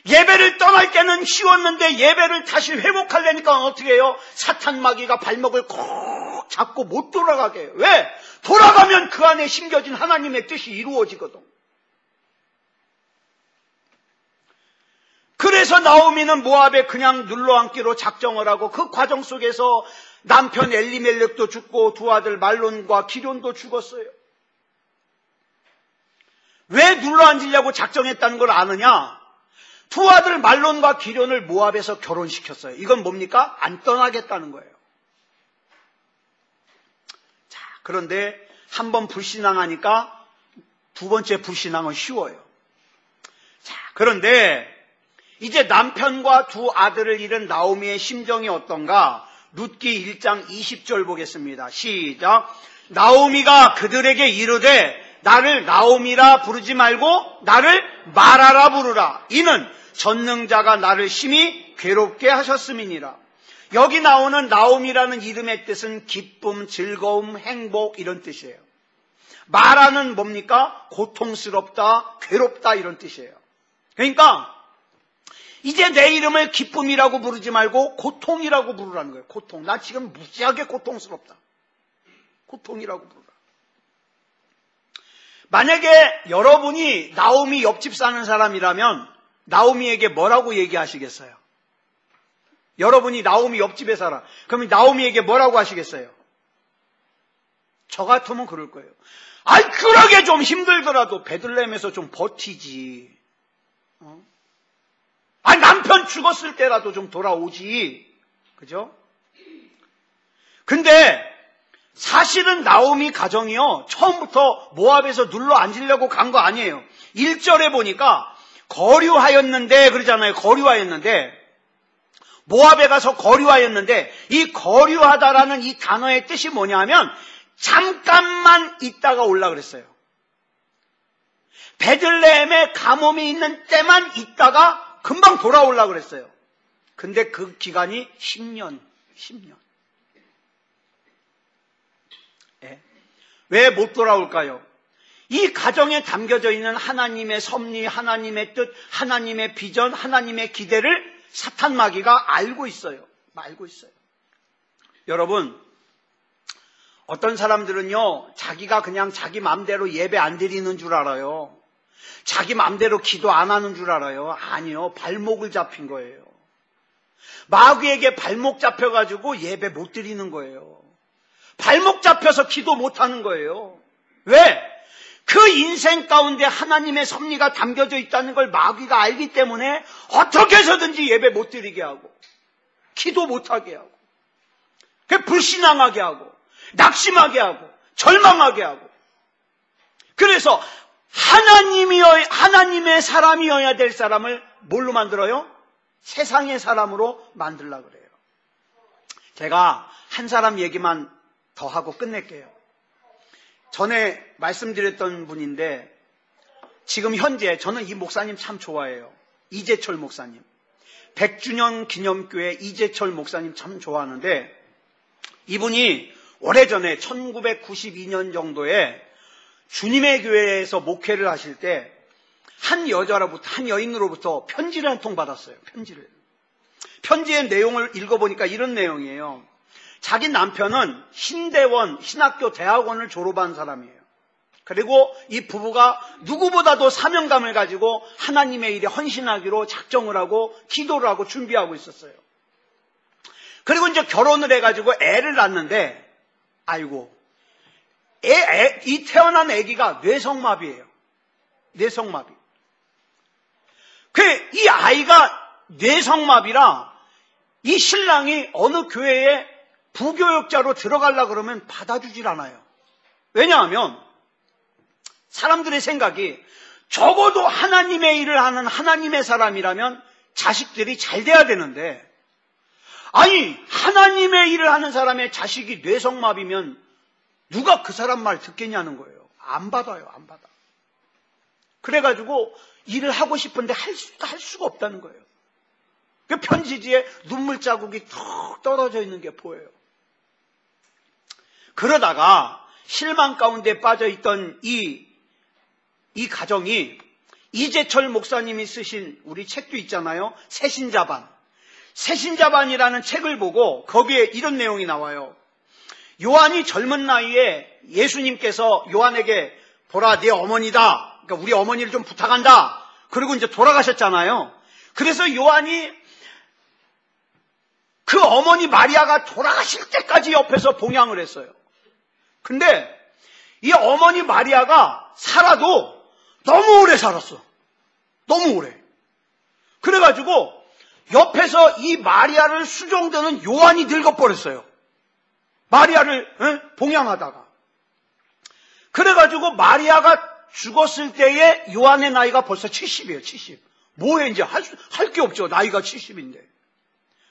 예배를 떠날 때는 쉬웠는데 예배를 다시 회복하려니까 어떻게 해요? 사탄 마귀가 발목을 꼭 잡고 못 돌아가게 해요. 왜? 돌아가면 그 안에 심겨진 하나님의 뜻이 이루어지거든. 그래서 나오미는 모압에 그냥 눌러앉기로 작정을 하고 그 과정 속에서 남편 엘리멜렉도 죽고 두 아들 말론과 기럨도 죽었어요. 왜 눌러앉으려고 작정했다는 걸 아느냐? 두 아들 말론과 기럨을 모압에서 결혼시켰어요. 이건 뭡니까? 안 떠나겠다는 거예요. 자, 그런데 한 번 불신앙하니까 두 번째 불신앙은 쉬워요. 자, 그런데 이제 남편과 두 아들을 잃은 나오미의 심정이 어떤가? 룻기 1장 20절 보겠습니다. 시작. 나오미가 그들에게 이르되 나를 나오미라 부르지 말고 나를 마라라 부르라. 이는 전능자가 나를 심히 괴롭게 하셨음이니라. 여기 나오는 나오미라는 이름의 뜻은 기쁨, 즐거움, 행복 이런 뜻이에요. 마라는 뭡니까? 고통스럽다, 괴롭다 이런 뜻이에요. 그러니까 이제 내 이름을 기쁨이라고 부르지 말고 고통이라고 부르라는 거예요. 고통. 나 지금 무지하게 고통스럽다. 고통이라고 부르라. 만약에 여러분이 나오미 옆집 사는 사람이라면 나오미에게 뭐라고 얘기하시겠어요? 여러분이 나오미 옆집에 살아. 그러면 나오미에게 뭐라고 하시겠어요? 저 같으면 그럴 거예요. 아이, 그러게 좀 힘들더라도 베들레헴에서 좀 버티지. 아니, 남편 죽었을 때라도 좀 돌아오지. 그죠? 근데 사실은 나오미 가정이요, 처음부터 모압에서 눌러 앉으려고 간 거 아니에요. 1절에 보니까 거류하였는데 그러잖아요. 거류하였는데, 모압에 가서 거류하였는데, 이 거류하다라는 이 단어의 뜻이 뭐냐면 잠깐만 있다가 올라 그랬어요. 베들레헴에 가뭄이 있는 때만 있다가 금방 돌아올라 그랬어요. 근데 그 기간이 10년. 왜 못 돌아올까요? 이 가정에 담겨져 있는 하나님의 섭리, 하나님의 뜻, 하나님의 비전, 하나님의 기대를 사탄 마귀가 알고 있어요. 여러분, 어떤 사람들은요, 자기가 그냥 자기 마음대로 예배 안 드리는 줄 알아요. 자기 마음대로 기도 안 하는 줄 알아요. 아니요, 발목을 잡힌 거예요. 마귀에게 발목 잡혀가지고 예배 못 드리는 거예요. 발목 잡혀서 기도 못 하는 거예요. 왜? 그 인생 가운데 하나님의 섭리가 담겨져 있다는 걸 마귀가 알기 때문에 어떻게 해서든지 예배 못 드리게 하고, 기도 못 하게 하고, 불신앙하게 하고, 낙심하게 하고, 절망하게 하고. 그래서 하나님의 사람이어야 될 사람을 뭘로 만들어요? 세상의 사람으로 만들려고 그래요. 제가 한 사람 얘기만 더 하고 끝낼게요. 전에 말씀드렸던 분인데, 지금 현재 저는 이 목사님 참 좋아해요. 이재철 목사님. 100주년 기념교회 이재철 목사님 참 좋아하는데, 이분이 오래전에 1992년 정도에 주님의 교회에서 목회를 하실 때 한 여인으로부터 편지를 한 통 받았어요. 편지의 내용을 읽어보니까 이런 내용이에요. 자기 남편은 신대원, 신학교 대학원을 졸업한 사람이에요. 그리고 이 부부가 누구보다도 사명감을 가지고 하나님의 일에 헌신하기로 작정을 하고 기도를 하고 준비하고 있었어요. 그리고 이제 결혼을 해가지고 애를 낳는데, 아이고, 이 태어난 아기가 뇌성마비예요. 뇌성마비. 이 아이가 뇌성마비라 이 신랑이 어느 교회에 부교육자로 들어가려고 그러면 받아주질 않아요. 왜냐하면 사람들의 생각이 적어도 하나님의 일을 하는 하나님의 사람이라면 자식들이 잘 돼야 되는데, 아니, 하나님의 일을 하는 사람의 자식이 뇌성마비면 누가 그 사람 말 듣겠냐는 거예요. 안 받아요. 그래가지고 일을 하고 싶은데 할 수가 없다는 거예요. 그 편지지에 눈물 자국이 턱 떨어져 있는 게 보여요. 그러다가 실망 가운데 빠져있던 이 가정이 이재철 목사님이 쓰신 우리 책도 있잖아요. 새신자반이라는 책을 보고 거기에 이런 내용이 나와요. 요한이 젊은 나이에 예수님께서 요한에게 보라, 네 어머니다. 그러니까 우리 어머니를 좀 부탁한다. 그리고 이제 돌아가셨잖아요. 그래서 요한이 그 어머니 마리아가 돌아가실 때까지 옆에서 봉양을 했어요. 근데 이 어머니 마리아가 살아도 너무 오래 살았어. 너무 오래. 그래가지고 옆에서 이 마리아를 수종드는 요한이 늙어버렸어요. 마리아를 봉양하다가. 그래가지고 마리아가 죽었을 때에 요한의 나이가 벌써 70이에요. 70. 뭐해 이제 할 게 없죠. 나이가 70인데.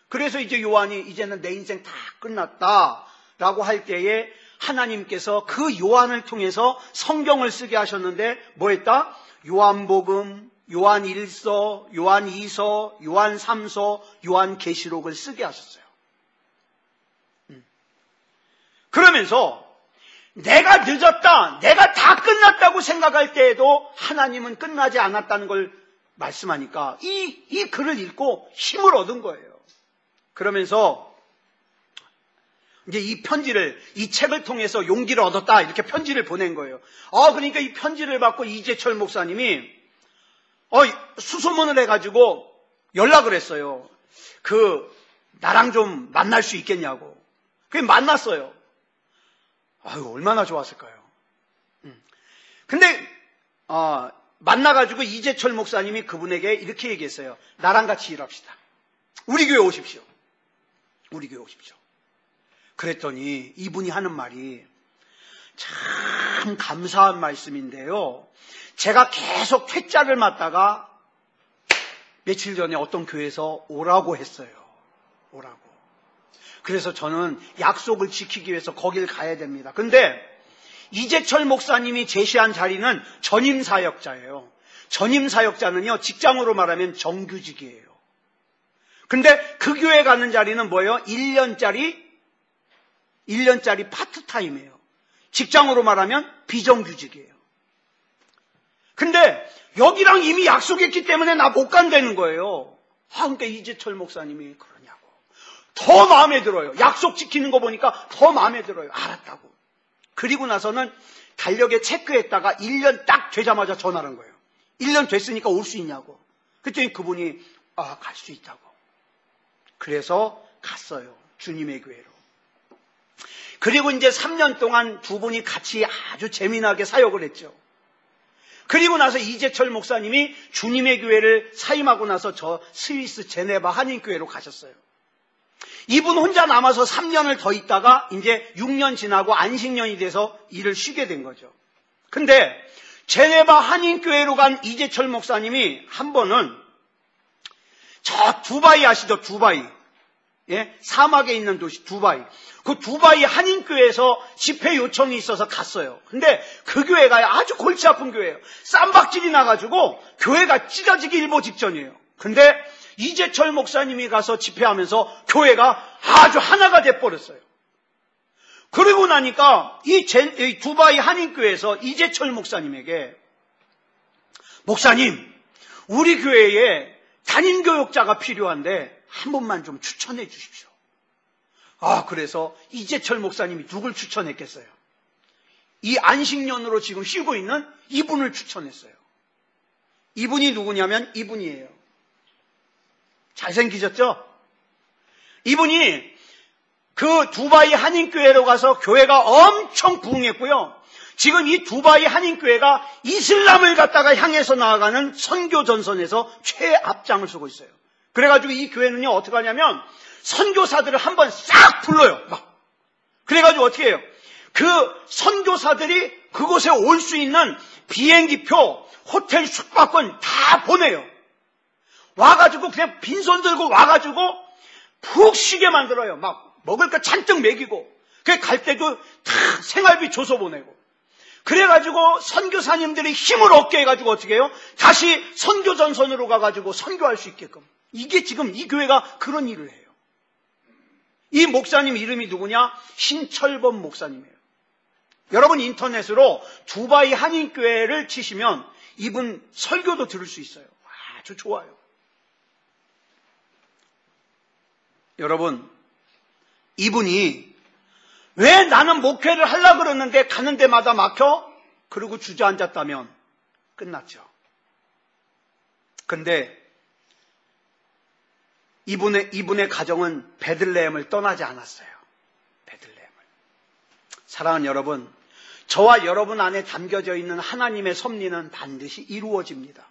그래서 이제 요한이 이제는 내 인생 다 끝났다라고 할 때에 하나님께서 그 요한을 통해서 성경을 쓰게 하셨는데 뭐 했다? 요한복음, 요한 1서, 요한 2서, 요한 3서, 요한 계시록을 쓰게 하셨어요. 그러면서 내가 늦었다, 내가 다 끝났다고 생각할 때에도 하나님은 끝나지 않았다는 걸 말씀하니까 이 글을 읽고 힘을 얻은 거예요. 그러면서 이제 이 책을 통해서 용기를 얻었다, 이렇게 편지를 보낸 거예요. 그러니까 이 편지를 받고 이재철 목사님이 수소문을 해가지고 연락을 했어요. 나랑 좀 만날 수 있겠냐고. 그게 만났어요. 얼마나 좋았을까요? 근데, 만나가지고 이재철 목사님이 그분에게 이렇게 얘기했어요. 나랑 같이 일합시다. 우리 교회 오십시오. 우리 교회 오십시오. 그랬더니 이분이 하는 말이 참 감사한 말씀인데요. 제가 계속 퇴짜를 맞다가 며칠 전에 어떤 교회에서 오라고 했어요. 오라고. 그래서 저는 약속을 지키기 위해서 거길 가야 됩니다. 근데 이재철 목사님이 제시한 자리는 전임사역자예요. 전임사역자는요, 직장으로 말하면 정규직이에요. 근데 그 교회 가는 자리는 뭐예요? 1년짜리 파트타임이에요. 직장으로 말하면 비정규직이에요. 근데 여기랑 이미 약속했기 때문에 나 못 간다는 거예요. 그러니까 이재철 목사님이 그러냐고. 더 마음에 들어요. 약속 지키는 거 보니까 더 마음에 들어요. 알았다고. 그리고 나서는 달력에 체크했다가 1년 딱 되자마자 전화를 한 거예요. 1년 됐으니까 올 수 있냐고. 그랬더니 그분이 갈 수 있다고. 그래서 갔어요. 주님의 교회로. 그리고 이제 3년 동안 두 분이 같이 아주 재미나게 사역을 했죠. 그리고 나서 이재철 목사님이 주님의 교회를 사임하고 나서 저 스위스 제네바 한인교회로 가셨어요. 이분 혼자 남아서 3년을 더 있다가 이제 6년 지나고 안식년이 돼서 일을 쉬게 된 거죠. 근데 제네바 한인교회로 간 이재철 목사님이 한 번은 저 두바이 아시죠? 두바이. 예? 사막에 있는 도시 두바이. 그 두바이 한인교회에서 집회 요청이 있어서 갔어요. 근데 그 교회가 아주 골치 아픈 교회예요. 쌈박질이 나가지고 교회가 찢어지기 일보 직전이에요. 근데 이재철 목사님이 가서 집회하면서 교회가 아주 하나가 돼버렸어요. 그러고 나니까 이 두바이 한인교회에서 이재철 목사님에게 목사님, 우리 교회에 담임교육자가 필요한데 한 분만 좀 추천해 주십시오. 그래서 이재철 목사님이 누굴 추천했겠어요? 이 안식년으로 지금 쉬고 있는 이분을 추천했어요. 이분이 누구냐면 이분이에요. 잘생기셨죠? 이분이 그 두바이 한인교회로 가서 교회가 엄청 부흥했고요. 지금 이 두바이 한인교회가 이슬람을 갖다가 향해서 나아가는 선교 전선에서 최앞장을 서고 있어요. 그래가지고 이 교회는요, 어떻게 하냐면 선교사들을 한번 싹 불러요. 막. 그래가지고 어떻게 해요? 그 선교사들이 그곳에 올 수 있는 비행기표, 호텔 숙박권 다 보내요. 와가지고 그냥 빈손 들고 와가지고 푹 쉬게 만들어요. 막 먹을 거 잔뜩 먹이고, 그 갈 때도 다 생활비 줘서 보내고. 그래가지고 선교사님들이 힘을 얻게 해가지고 어떻게 해요? 다시 선교 전선으로 가가지고 선교할 수 있게끔. 이게 지금 이 교회가 그런 일을 해요. 이 목사님 이름이 누구냐? 신철범 목사님이에요. 여러분 인터넷으로 두바이 한인교회를 치시면 이분 설교도 들을 수 있어요. 아주 좋아요. 여러분, 이분이 왜 나는 목회를 하려고 그러는데 가는 데마다 막혀? 그리고 주저앉았다면 끝났죠. 근데 이분의 가정은 베들레헴을 떠나지 않았어요. 베들레헴을. 사랑하는 여러분, 저와 여러분 안에 담겨져 있는 하나님의 섭리는 반드시 이루어집니다.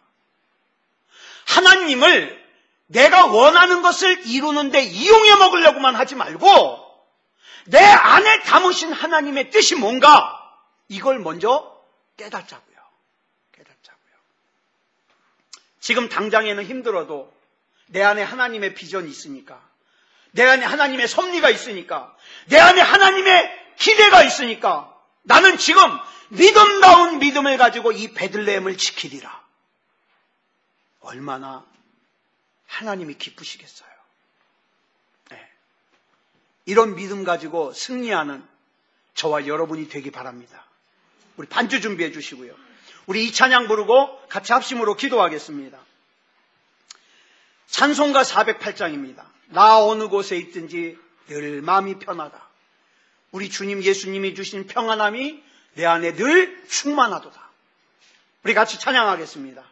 하나님을 내가 원하는 것을 이루는데 이용해 먹으려고만 하지 말고 내 안에 담으신 하나님의 뜻이 뭔가 이걸 먼저 깨닫자고요. 깨닫자고요. 지금 당장에는 힘들어도 내 안에 하나님의 비전이 있으니까, 내 안에 하나님의 섭리가 있으니까, 내 안에 하나님의 기대가 있으니까 나는 지금 믿음다운 믿음을 가지고 이 베들레헴을 지키리라. 얼마나 하나님이 기쁘시겠어요. 네. 이런 믿음 가지고 승리하는 저와 여러분이 되기 바랍니다. 우리 반주 준비해 주시고요. 우리 이 찬양 부르고 같이 합심으로 기도하겠습니다. 찬송가 408장입니다. 나 어느 곳에 있든지 늘 마음이 편하다. 우리 주님 예수님이 주신 평안함이 내 안에 늘 충만하도다. 우리 같이 찬양하겠습니다.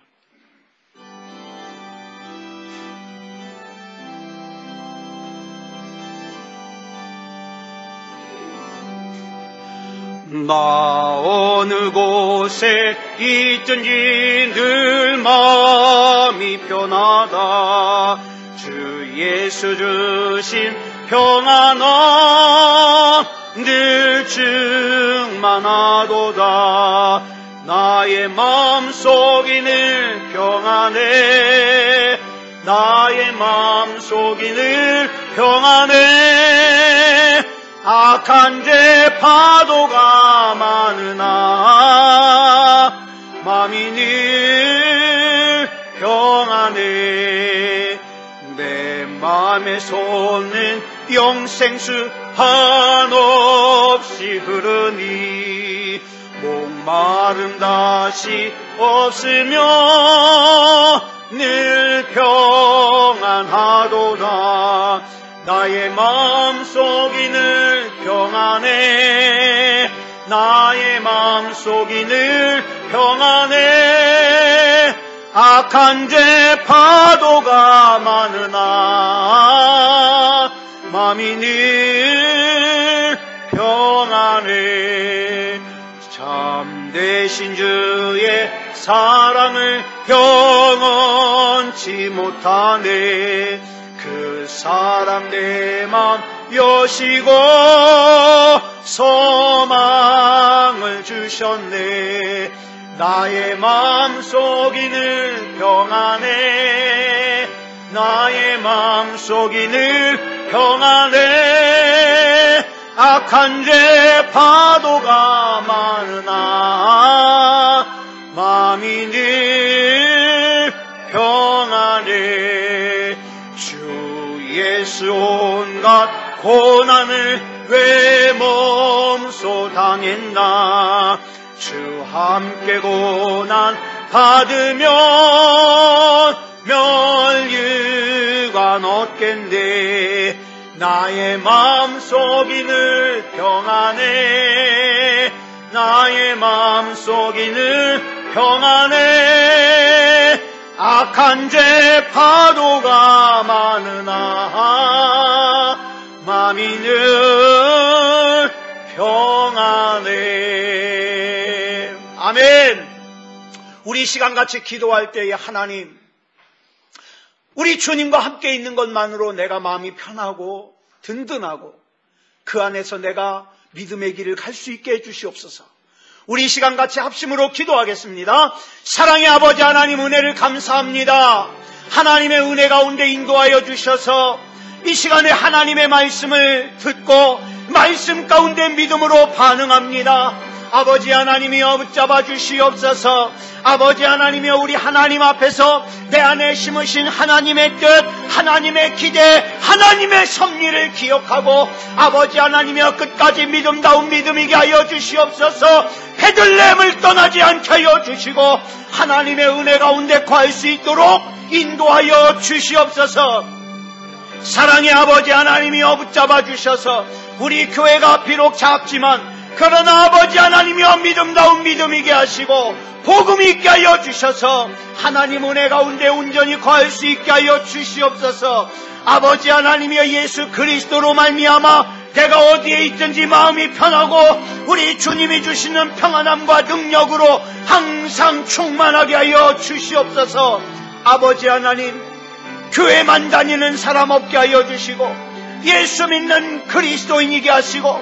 나 어느 곳에 있든지 늘 마음이 편하다. 주 예수 주신 평안함 늘 충만하도다. 나의 마음속이 늘 평안해. 나의 마음속이 늘 평안해. 악한 죄 파도가 많으나 마음이 늘 평안해. 내 마음에 솟는 영생수 한없이 흐르니 목마름 다시 없으며 늘 평안하도다. 나의 마음속이 늘 평안해. 나의 마음속이 늘 평안해. 악한 죄 파도가 많으나 마음이 늘 평안해. 참되신 주의 사랑을 경험치 못하네. 그 사랑 내 맘 여시고 소망을 주셨네. 나의 마음속이 늘 평안해. 나의 마음속이 늘 평안해. 악한 죄 파도가 많으나 마음이 늘 평안해. 주 예수 온갖 고난을 왜 몸소 당했나. 주 함께 고난 받으면 멸류관 얻겠네. 나의 마음속이 늘 평안해. 나의 마음속이 늘 평안해. 악한 죄 파도가 많으나 마음이 늘 평안해. 아멘. 우리 시간같이 기도할 때에 하나님, 우리 주님과 함께 있는 것만으로 내가 마음이 편하고 든든하고 그 안에서 내가 믿음의 길을 갈 수 있게 해주시옵소서. 우리 시간같이 합심으로 기도하겠습니다. 사랑의 아버지 하나님, 은혜를 감사합니다. 하나님의 은혜 가운데 인도하여 주셔서 이 시간에 하나님의 말씀을 듣고 말씀 가운데 믿음으로 반응합니다. 아버지 하나님이여 붙잡아 주시옵소서. 아버지 하나님이여 우리 하나님 앞에서 내 안에 심으신 하나님의 뜻, 하나님의 기대, 하나님의 섭리를 기억하고 아버지 하나님이여 끝까지 믿음다운 믿음이게 하여 주시옵소서. 베들레헴을 떠나지 않게 하여 주시고 하나님의 은혜 가운데 거할 수 있도록 인도하여 주시옵소서. 사랑의 아버지 하나님이여 붙잡아 주셔서 우리 교회가 비록 작지만 그러나 아버지 하나님이여 믿음다운 믿음이게 하시고 복음 있게 하여 주셔서 하나님 은혜 가운데 온전히 거할 수 있게 하여 주시옵소서. 아버지 하나님이여 예수 그리스도로 말미암아 내가 어디에 있든지 마음이 편하고 우리 주님이 주시는 평안함과 능력으로 항상 충만하게 하여 주시옵소서. 아버지 하나님, 교회만 다니는 사람 없게 하여 주시고 예수 믿는 그리스도인이게 하시고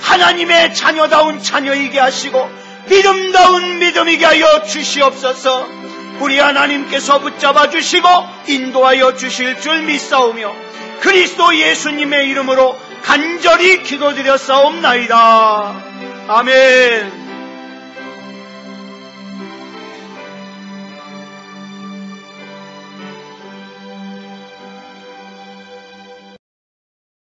하나님의 자녀다운 자녀이게 하시고 믿음다운 믿음이게 하여 주시옵소서. 우리 하나님께서 붙잡아 주시고 인도하여 주실 줄 믿사오며 그리스도 예수님의 이름으로 간절히 기도드렸사옵나이다. 아멘.